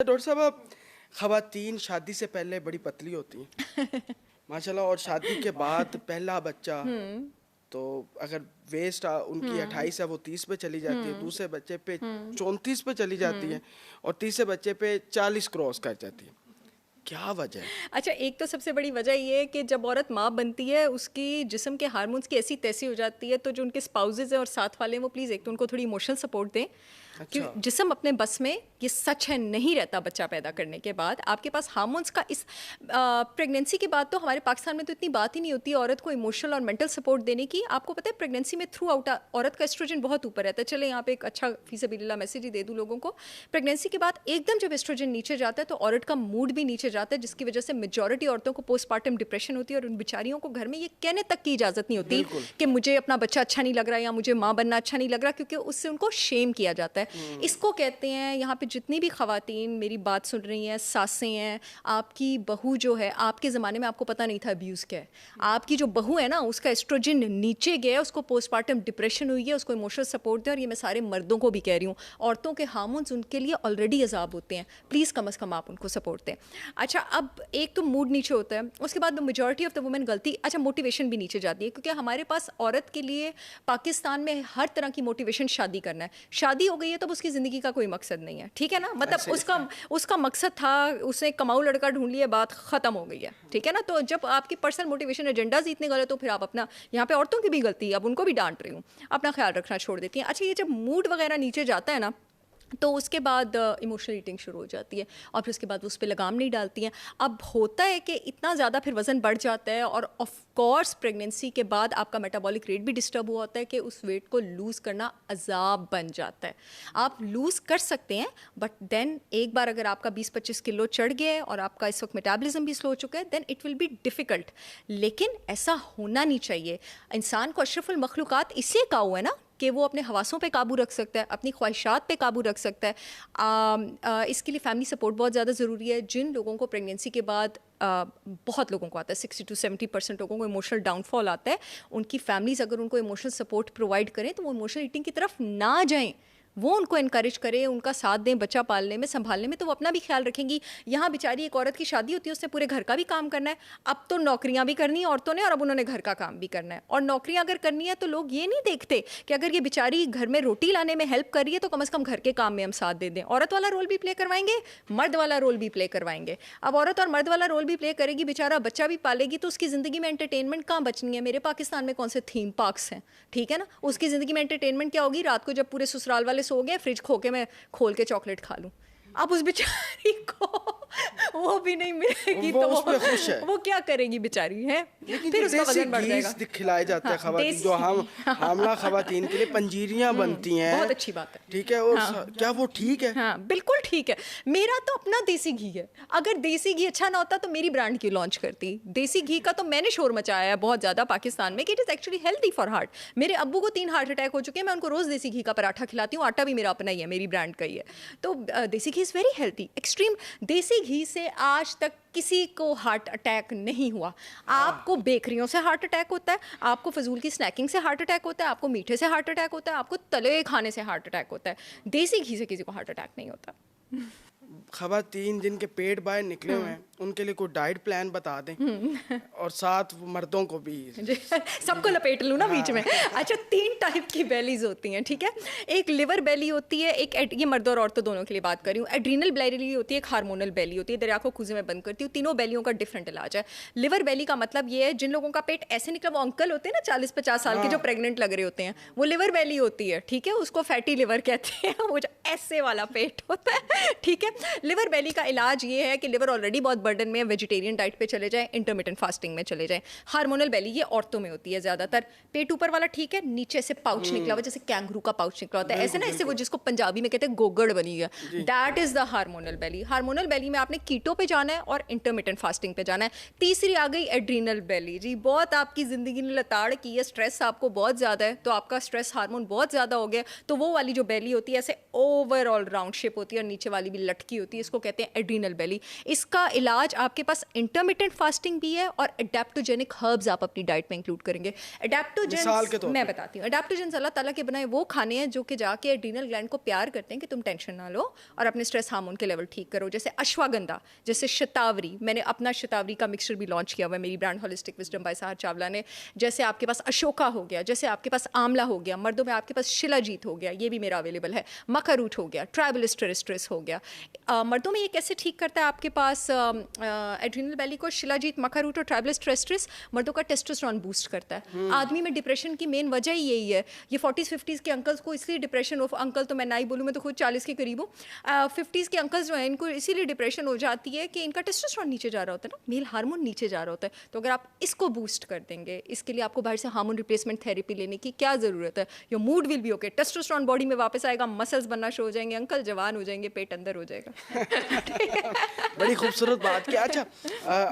Doctor साहब, अब ख़वातीन शादी से पहले बड़ी पतली होती हैं माशाल्लाह, और शादी के बाद पहला बच्चा तो अगर वेस्ट उनकी 28 है वो 30 पे चली जाती है, दूसरे बच्चे पे 34 पे चली जाती है, और तीसरे बच्चे पे 40 क्रॉस कर जाती है। क्या वजह है? अच्छा, एक तो सबसे बड़ी वजह ये है कि जब औरत माँ बनती है उसकी जिस्म के हार्मोन्स की ऐसी तैसी हो जाती है, तो जो उनके स्पाउसेज हैं और साथ वाले हैं वो प्लीज़ एक तो उनको थोड़ी इमोशनल सपोर्ट दें कि अच्छा। जिस्म अपने बस में, ये सच है, नहीं रहता बच्चा पैदा करने के बाद। आपके पास हार्मोन्स का इस प्रेगनेंसी के बाद तो हमारे पाकिस्तान में तो इतनी बात ही नहीं होती औरत को इमोशनल और मेंटल सपोर्ट देने की। आपको पता है प्रेगनेंसी में थ्रू आउट औरत का एस्ट्रोजन बहुत ऊपर रहता है। चले यहाँ पे एक अच्छा फीज़बिलिल्लाह मैसेज ही दे दूँ लोगों को। प्रेगनेंसी के बाद एकदम जब एस्ट्रोजन नीचे जाता है तो औरत का मूड भी नीचे जाता है, जिसकी वजह से मेजॉरिटी औरतों को पोस्टमार्टम डिप्रेशन होती है, और उन बेचारियों को घर में ये कहने तक की इजाज़त नहीं होती कि मुझे अपना बच्चा अच्छा नहीं लग रहा या मुझे माँ बनना अच्छा नहीं लग रहा, क्योंकि उससे उनको शेम किया जाता है। इसको कहते हैं, यहाँ पे जितनी भी ख़वातीन मेरी बात सुन रही हैं, सासें हैं, आपकी बहू जो है, आपके ज़माने में आपको पता नहीं था अब्यूज़ क्या है। आपकी जो बहू है ना, उसका एस्ट्रोजन नीचे गया, उसको पोस्टमार्टम डिप्रेशन हुई है, उसको इमोशनल सपोर्ट दें। और ये मैं सारे मर्दों को भी कह रही हूँ, औरतों के हार्मोन्स उनके लिए ऑलरेडी अजाब होते हैं, प्लीज़ कम अज़ कम आप उनको सपोर्ट दें। अच्छा, अब एक तो मूड नीचे होता है, उसके बाद मेजॉरिटी ऑफ द वुमेन गलती, अच्छा मोटिवेशन भी नीचे जाती है, क्योंकि हमारे पास औरत के लिए पाकिस्तान में हर तरह की मोटिवेशन शादी करना है। शादी हो गई है तब उसकी ज़िंदगी का कोई मकसद नहीं है, ठीक है ना, मतलब उसका मकसद था, उसने कमाऊ लड़का ढूंढ लिया, बात ख़त्म हो गई है, ठीक है ना। तो जब आपकी पर्सनल मोटिवेशन एजेंडाज इतने गलत हो, फिर आप अपना, यहाँ पे औरतों की भी गलती है, अब उनको भी डांट रही हूँ, अपना ख्याल रखना छोड़ देती हैं। अच्छा, ये जब मूड वगैरह नीचे जाता है ना, तो उसके बाद इमोशनल ईटिंग शुरू हो जाती है, और फिर उसके बाद वो उस पर लगाम नहीं डालती हैं। अब होता है कि इतना ज़्यादा फिर वज़न बढ़ जाता है, और ऑफ कोर्स प्रेगनेंसी के बाद आपका मेटाबॉलिक रेट भी डिस्टर्ब हुआ होता है कि उस वेट को लूज़ करना अजाब बन जाता है। आप लूज़ कर सकते हैं, बट देन एक बार अगर आपका 20-25 किलो चढ़ गया है और आपका इस वक्त मेटाबॉलिज्म भी स्लो हो चुका है, then it will be difficult. लेकिन ऐसा होना नहीं चाहिए। इंसान को अशरफुल मखलूक़ात इसलिए कहा हुआ है ना कि वो अपने हवासों पे काबू रख सकता है, अपनी ख्वाहिशात पे काबू रख सकता है। इसके लिए फैमिली सपोर्ट बहुत ज़्यादा ज़रूरी है। जिन लोगों को प्रेगनेंसी के बाद बहुत लोगों को आता है, 60 to 70% लोगों को इमोशनल डाउनफॉल आता है, उनकी फैमिलीज़ अगर उनको इमोशनल सपोर्ट प्रोवाइड करें तो वो इमोशनल ईटिंग की तरफ ना जाएँ, वो उनको इनकरेज करें, उनका साथ दें बच्चा पालने में, संभालने में, तो वो अपना भी ख्याल रखेंगी। यहाँ बेचारी एक औरत की शादी होती है, उसने पूरे घर का भी काम करना है। अब तो नौकरियाँ भी करनी है औरतों ने, और अब उन्होंने घर का काम भी करना है। और नौकरियाँ अगर करनी है तो लोग ये नहीं देखते कि अगर ये बेचारी घर में रोटी लाने में हेल्प कर रही है तो कम से कम घर के काम में हम साथ दे दें। औरत वाला रोल भी प्ले करवाएंगे, मर्द वाला रोल भी प्ले करवाएंगे। अब औरत और मर्द वाला रोल भी प्ले करेगी, बेचारा बच्चा भी पालेगी, तो उसकी ज़िंदगी में एंटरटेनमेंट कहाँ बचनी है? मेरे पाकिस्तान में कौन से थीम पार्क्स हैं, ठीक है ना। उसकी ज़िंदगी में एंटरटेनमेंट क्या होगी? रात को जब पूरे ससुराल वाले सो गए, फ्रिज खो के मैं खोल के चॉकलेट खा लूं। अब उस बेचारी को वो भी नहीं मिलेगी, वो तो उस पे खुश है। वो क्या करेगी बेचारी है? लेकिन फिर जो उसका देसी वजन बढ़ जाएगा। घी खिलाए जाते हैं हाँ, खवातीन, जो हामला खवातीन के लिए पंजीरियां बनती हैं, बहुत अच्छी बात है, ठीक है, और हाँ, क्या वो ठीक है? हाँ बिल्कुल ठीक है। मेरा तो अपना देसी घी है, अगर देसी घी अच्छा ना होता तो मेरी ब्रांड क्यों लॉन्च करती? देसी घी का तो मैंने शोर मचाया है बहुत ज़्यादा पाकिस्तान में कि it is actually healthy for heart. मेरे अब्बू को 3 हार्ट अटैक हो चुके हैं, मैं उनको रोज़ देसी घी का पराठा खिलाती हूँ, आटा भी मेरा अपना ही है, मेरी ब्रांड का ही है। तो देसी घी इज़ वेरी हेल्दी, एक्सट्रीम। देसी घी से आज तक किसी को हार्ट अटैक नहीं हुआ। आपको बेकरियों से हार्ट अटैक होता है, आपको फजूल की स्नैकिंग से हार्ट अटैक होता है, आपको मीठे से हार्ट अटैक होता है, आपको तले हुए खाने से हार्ट अटैक होता है। देसी घी से किसी को हार्ट अटैक नहीं होता। खवातीन जिनके पेट बाहर निकले हुए हैं उनके लिए कोई डाइट प्लान बता दें, और साथ मर्दों को भी सबको लपेट लूँ ना बीच में। अच्छा, 3 टाइप की बेलीज होती हैं, ठीक है। एक लिवर बेली होती है, एक ये मर्दों और औरतों दोनों के लिए बात कर रही हूँ। एड्रीनल बेली होती है, एक हार्मोनल बेली होती है। दरिया को खुजे में बंद करती हूँ। तीनों बेलियों का डिफरेंट इलाज है। लिवर बेली का मतलब ये है जिन लोगों का पेट ऐसे निकला, वो अंकल होते हैं ना 40-50 साल के जो प्रेग्नेंट लग रहे होते हैं, वो लिवर बेली होती है, ठीक है। उसको फैटी लिवर कहते हैं, वो जो ऐसे वाला पेट होता है, ठीक है। लिवर बेली का इलाज ये है कि लिवर ऑलरेडी बहुत बर्डन में है, वेजिटेरियन डाइट पे चले जाएं, इंटरमिटेंट फास्टिंग में चले जाएं। हार्मोनल बेली ये औरतों में होती है ज़्यादातर। पेट ऊपर वाला ठीक है, नीचे से पाउच निकला हुआ, जैसे कैंगरू का पाउच निकला होता है ऐसे ना, इससे वो जिसको पंजाबी में कहते हैं गोगड़ बनी है, that is the hormonal belly. Hormonal belly में आपने कीटो पे जाना है और इंटरमिटेंट फास्टिंग पे जाना है। तीसरी आ गई एड्रीनल बेली। जी, बहुत आपकी ज़िंदगी ने लताड़ की है, स्ट्रेस आपको बहुत ज़्यादा है, तो आपका स्ट्रेस हार्मोन बहुत ज़्यादा हो गया, तो वो वाली जो बेली होती है ऐसे ओवरऑल राउंड शेप होती है और नीचे वाली भी लटकी होती है, इसको कहते हैं एड्रीनल बेली। इसका इलाज इलाज आपके पास इंटरमिटेंट फास्टिंग भी है और एडेप्टोजेनिक हर्ब्स आप अपनी डाइट में इंक्लूड करेंगे। मिसाल के एडेप्टोजेंस तौर मैं पे। बताती हूँ, एडेप्टोजेंस अल्लाह ताला के बनाए वो खाने हैं जो कि जाके एड्रीनल ग्लैंड को प्यार करते हैं कि तुम टेंशन ना लो और अपने स्ट्रेस हार्मोन के लेवल ठीक करो। जैसे अश्वगंधा, जैसे शतावरी, मैंने अपना शतावरी का मिक्सचर भी लॉन्च किया हुआ है मेरी ब्रांड होलिस्टिक विजडम बाय सहार चावला ने। जैसे आपके पास अशोका हो गया, जैसे आपके पास आंवला हो गया, मर्दों में आपके पास शिलाजीत हो गया, ये भी मेरा अवेलेबल है, मका रूट हो गया, ट्राइबलिस टेरेस्ट्रिस हो गया। मर्दों में ये कैसे ठीक करता है आपके पास एड्रीनल वैली को, शिलाजीत, मका रूट और ट्राइबलिस टेरेस्ट्रिस मर्दों का टेस्टोस्टेरोन बूस्ट करता है। आदमी में डिप्रेशन की मेन वजह ही यही है। ये 40s 50s के अंकल्स को इसलिए डिप्रेशन हो, अंकल तो मैं ना ही बोलूँ, मैं तो खुद 40 के करीब हूँ, 50s के अंकल्स जो हैं इनको इसीलिए डिप्रेशन हो जाती है कि इनका टेस्टोस्टेरोन नीचे जा रहा होता है ना, मेल हार्मोन नीचे जा रहा होता है। तो अगर आप इसको बूस्ट कर देंगे, इसके लिए आपको बाहर से हार्मोन रिप्लेसमेंट थेरेपी लेने की क्या ज़रूरत है। Your mood will be okay, testosterone body में वापस आएगा, मसल्स बनना शुरू हो जाएंगे, अंकल जवान हो जाएंगे, पेट अंदर हो जाएगा। बड़ी खूबसूरत बात की। अच्छा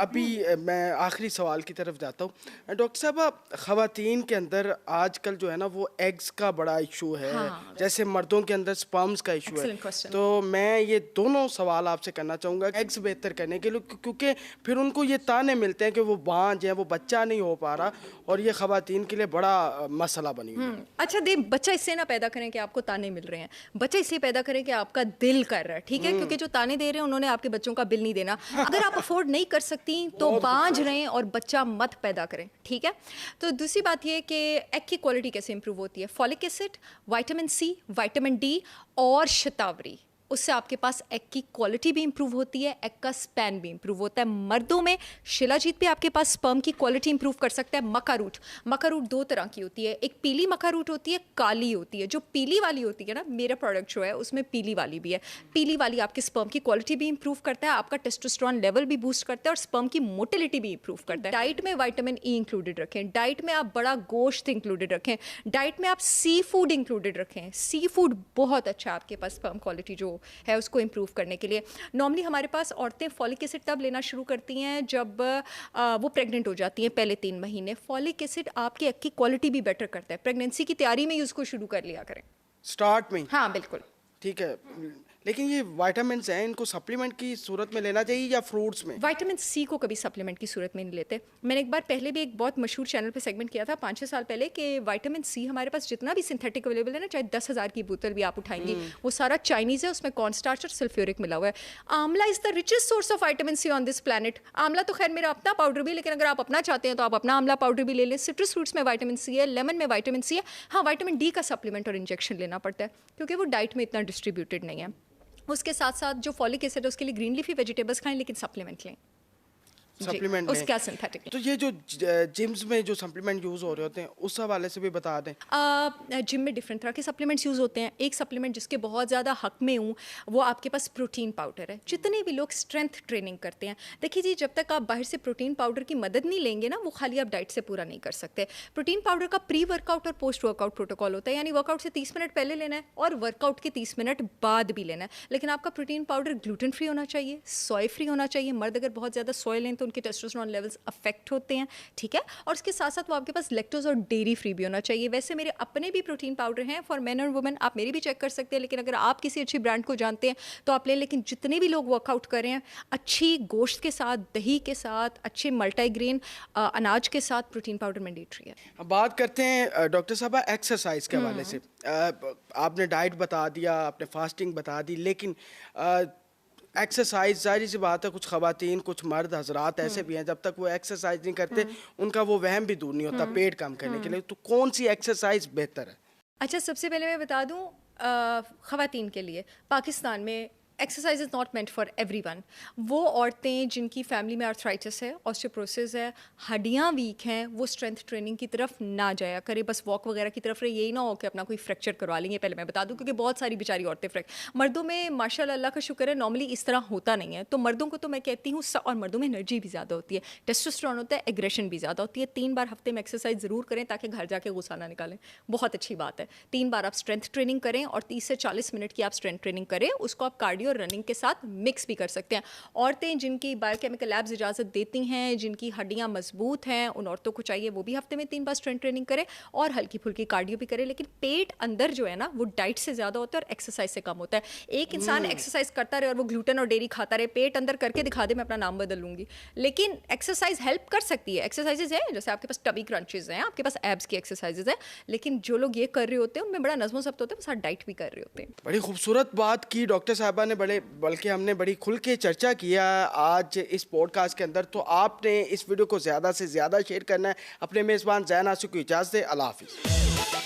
अभी मैं आखिरी सवाल की तरफ जाता हूँ। डॉक्टर साहब, ख़वातीन के अंदर आजकल जो है ना वो एग्स का बड़ा इशू है, हाँ, जैसे मर्दों के अंदर स्पर्म्स का इशू है। Excellent question. तो मैं ये दोनों सवाल आपसे करना चाहूँगा एग्स बेहतर करने के लिए, क्योंकि फिर उनको ये ताने मिलते हैं कि वो बांझ है, वो बच्चा नहीं हो पा रहा, और ये ख़वातीन के लिए बड़ा मसला बनी हुई है। अच्छा दे, बच्चा इससे ना पैदा करें कि आपको ताने मिल रहे हैं, बच्चा इसलिए पैदा करें कि आपका दिल कर रहा है, ठीक है, क्योंकि जो ताने दे रहे हैं उन्होंने आपके बच्चों का बिल नहीं देना। अगर आप अफोर्ड नहीं कर सकती तो बांझ रहें और बच्चा मत पैदा करें, ठीक है। तो दूसरी बात ये कि एग की क्वालिटी कैसे इंप्रूव होती है, folic acid, vitamin C, vitamin D और शतावरी, उससे आपके पास एग की क्वालिटी भी इंप्रूव होती है, एग का स्पैन भी इंप्रूव होता है। मर्दों में शिलाजीत भी आपके पास स्पर्म की क्वालिटी इंप्रूव कर सकता है। मका रूट, मका रूट दो तरह की होती है, एक पीली मका रूट होती है, काली होती है। जो पीली वाली होती है ना, मेरा प्रोडक्ट जो है उसमें पीली वाली भी है। पीली वाली आपके स्पर्म की क्वालिटी भी इंप्रूव करता है, आपका टेस्टोस्टेरोन लेवल भी बूस्ट करता है और स्पर्म की मोटिलिटी भी इंप्रूव करता है। डाइट में विटामिन ई इंक्लूडेड रखें, डाइट में आप बड़ा गोश्त इंक्लूडेड रखें, डाइट में आप सी फूड इंक्लूडेड रखें। सी फूड बहुत अच्छा है आपके पास स्पर्म क्वालिटी जो है उसको इंप्रूव करने के लिए। नॉर्मली हमारे पास औरतें फॉलिक एसिड तब लेना शुरू करती हैं जब वो प्रेग्नेंट हो जाती हैं, पहले 3 महीने। फॉलिक एसिड आपके एग की क्वालिटी भी बेटर करता है, प्रेगनेंसी की तैयारी में ही उसको शुरू कर लिया करें। स्टार्ट में ही? हाँ बिल्कुल। ठीक है, लेकिन ये विटामिन्स हैं, इनको सप्लीमेंट की सूरत में लेना चाहिए या फ्रूट्स में? विटामिन सी को कभी सप्लीमेंट की सूरत में नहीं लेते। मैंने एक बार पहले भी एक बहुत मशहूर चैनल पे सेगमेंट किया था 5-6 साल पहले कि विटामिन सी हमारे पास जितना भी सिंथेटिक अवेलेबल है ना, चाहे 10,000 की बोतल भी आप उठाएंगी, वो सारा चाइनीज़ है, उसमें कॉर्न स्टार्च और सल्फ्यूरिक मिला हुआ है। Amla is the richest source of vitamin C on this planet. Amla तो खैर मेरा अपना पाउडर भी, लेकिन अगर आप अपना चाहते हैं तो आप अपना आंवला पाउडर भी ले लें। सिट्रस फ्रूट्स में विटामिन सी है, लेमन में विटामिन सी है। हाँ, विटामिन डी का सप्लीमेंट और इंजेक्शन लेना पड़ता है क्योंकि वो डाइट में इतना डिस्ट्रीब्यूटेड नहीं है। उसके साथ साथ जो फॉलिक एसिड है उसके लिए ग्रीन लीफी वेजिटेबल्स खाएं, लेकिन सप्लीमेंट लें। सप्लीमेंट में उसका सिंथेटिक। तो ये जो जिम्स में जो सप्लीमेंट यूज़ हो रहे होते हैं उस हवाले से भी बता दें। जिम में डिफरेंट तरह के सप्लीमेंट्स यूज़ होते हैं। एक सप्लीमेंट जिसके बहुत ज़्यादा हक में हूँ वो आपके पास प्रोटीन पाउडर है। जितने भी लोग स्ट्रेंथ ट्रेनिंग करते हैं, देखिए जी, जब तक आप बाहर से प्रोटीन पाउडर की मदद नहीं लेंगे ना, वो खाली आप डाइट से पूरा नहीं कर सकते। प्रोटीन पाउडर का प्री वर्कआउट और पोस्ट वर्कआउट प्रोटोकॉल होता है, यानी वर्कआउट से 30 मिनट पहले लेना है और वर्कआउट के 30 मिनट बाद भी लेना है। लेकिन आपका प्रोटीन पाउडर ग्लूटेन फ्री होना चाहिए, सोय फ्री होना चाहिए। मर्द अगर बहुत ज़्यादा सोय लें तो उनके टेस्टोस्टेरोन लेवल्स अफेक्ट होते हैं, ठीक है। और उसके साथ साथ वो आपके पास लैक्टोज और डेयरी फ्री भी होना चाहिए। वैसे मेरे अपने भी प्रोटीन पाउडर हैं फॉर मेन और वुमेन, आप मेरी भी चेक कर सकते हैं। लेकिन अगर आप किसी अच्छी ब्रांड को जानते हैं तो आप ले। लेकिन जितने भी लोग वर्कआउट कर रहे हैं, अच्छी गोश्त के साथ, दही के साथ, अच्छे मल्टीग्रेन अनाज के साथ प्रोटीन पाउडर मैंडेटरी है। अब बात करते हैं डॉक्टर साहब एक्सरसाइज के हवाले से। आपने डाइट बता दिया, आपने फास्टिंग बता दी, लेकिन एक्सरसाइज, जाहिर सी बात है, कुछ ख़वातीन, कुछ मर्द हजरात ऐसे भी हैं जब तक वो एक्सरसाइज नहीं करते उनका वो वहम भी दूर नहीं होता पेट कम करने के लिए। तो कौन सी एक्सरसाइज बेहतर है? अच्छा, सबसे पहले मैं बता दूं, ख़वातीन के लिए पाकिस्तान में exercise is not meant for everyone. वो औरतें जिनकी फैमिली में आर्थराइटिस है, ऑस्टियोपोरोसिस है, हड्डियाँ वीक हैं, वो स्ट्रेंथ ट्रेनिंग की तरफ ना जाया करे, बस वॉक वगैरह की तरफ रहे। यही ना हो कि अपना कोई फ्रैक्चर करवा लेंगे, पहले मैं बता दूं, क्योंकि बहुत सारी बेचारी औरतें मर्दों में माशाल्लाह अल्लाह का शुक्र है नॉर्मली इस तरह होता नहीं है। तो मर्दों को तो मैं कहती हूँ, और मर्दों में एनर्जी भी ज़्यादा होती है, टेस्टोस्टेरोन होता है, एग्रेशन भी ज़्यादा होती है। 3 बार हफ्ते में एक्सरसाइज ज़रूर करें ताकि घर जाके गुस्सा ना निकालें, बहुत अच्छी बात है। 3 बार आप स्ट्रेंथ ट्रेनिंग करें और 30 से 40 मिनट की आप स्ट्रेंथ ट्रेनिंग करें, उसको आप कार्डियो और रनिंग के साथ मिक्स भी कर सकते हैं। औरतें जिनकी बायोकेमिकल लैब्स इजाज़त देती हैं, जिनकी हड्डियाँ मजबूत हैं, उन औरतों को चाहिए वो भी हफ्ते में 3 बार स्ट्रेंथ ट्रेनिंग करें और हल्की फुल्की कार्डियो भी करें। लेकिन पेट अंदर जो है ना वो डाइट से ज़्यादा होता है और एक्सरसाइज से कम होता है। एक इंसान एक्सरसाइज करता रहे और वो ग्लूटेन और डेयरी खाता रहे, पेट अंदर करके दिखा दे मैं अपना नाम बदल लूंगी, लेकिन एक्सरसाइज हेल्प कर सकती है। एक्सरसाइजेज है जैसे आपके पास टबी क्रंचेज हैं, आपके पास एब्स की एक्सरसाइजेज है, लेकिन जो लोग ये कर रहे होते हैं उनमें बड़ा नज़्म ज़ब्त होता है, वो साथ डाइट भी कर रहे होते हैं। बड़ी खूबसूरत बात की डॉक्टर साहबा ने, बल्कि हमने बड़ी खुल के चर्चा किया आज इस पॉडकास्ट के अंदर। तो आपने इस वीडियो को ज़्यादा से ज़्यादा शेयर करना है। अपने मेज़बान ज़ैन आसिफ को इजाज़त दें। अल्लाह हाफ़िज़।